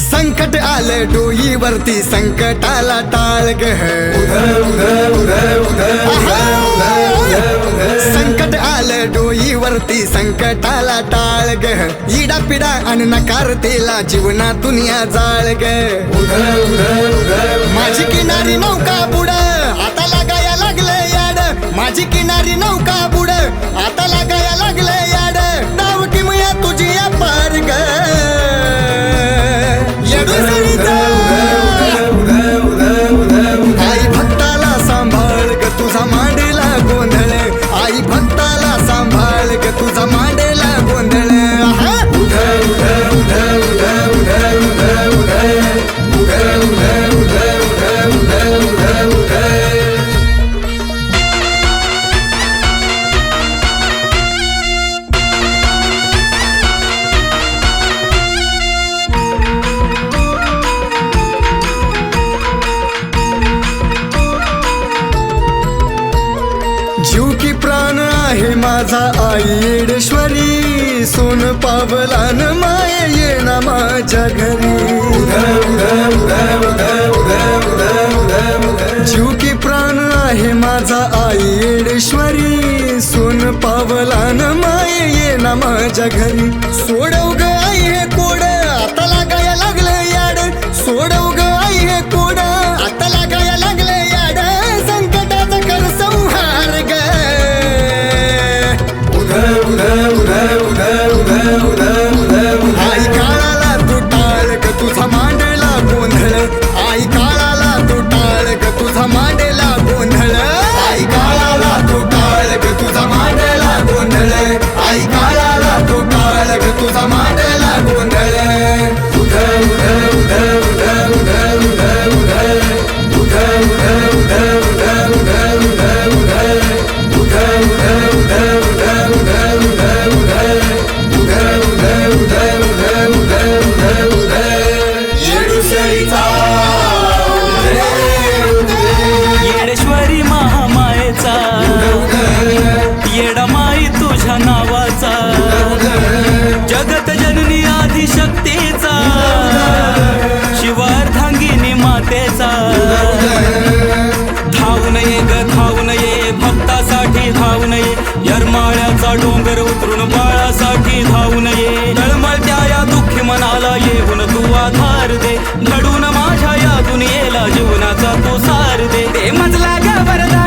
संकट आलं डोईवरती संकटाला टाळ ग संकट आलं डोईवरती संकटाला टाळ ग इडा पिडा आणि नकारतेला जीवनातून या जाळ ग माझी किनारी नौका बुड आता लागाया लागलं याड माझी किनारी नौका बुड आता लागाया लागलं याड नाव किमया तुझी या पार ग आई भक्ताला सांभाळ ग तुझा मांडीला गोंधळ आई भक्ताला सांभाळ ग तुझा मांडीला गोंधळ जीव की प्राण आहे माझा आई येडेश्वरी सोन पावलान माये येणा माझ्या घरी जीव की प्राण आहे माझा आई येडेश्वरी सोन पावलान माये येणा माझ्या घरी सोडव ग आई हे कोड आता लागाया लागलं याड सोडव ग आई हे कोड आता लागाया लागलं याड संकटाचा कर संहार ग आई काळाला तू टाळ ग तुझा मांडला गोंधळ आई काळाला तू टाळ ग तुझा मांडला गोंधळ आई काळाला तू टाळ ग तुझा मांडला गोंधळ आई काळाला तू टाळ ग तुझा मांडला गोंधळ येडेश्वरी महामायेचा येडामाई तुझ्या नावाचा जगत जननी आदिशक्तीचा शिवार्धांगिनी मातेचा धावून ये ग धावून ये भक्तासाठी धावून ये यरमाळ्याचा डोंगर उतरून बाळासाठी धावून ये तळमळत्या या दुःखी मनाला येऊन तू आधार दे घडून माझ्या या दुनियेला जीवनाचा तू सार दे मजला ग वरदा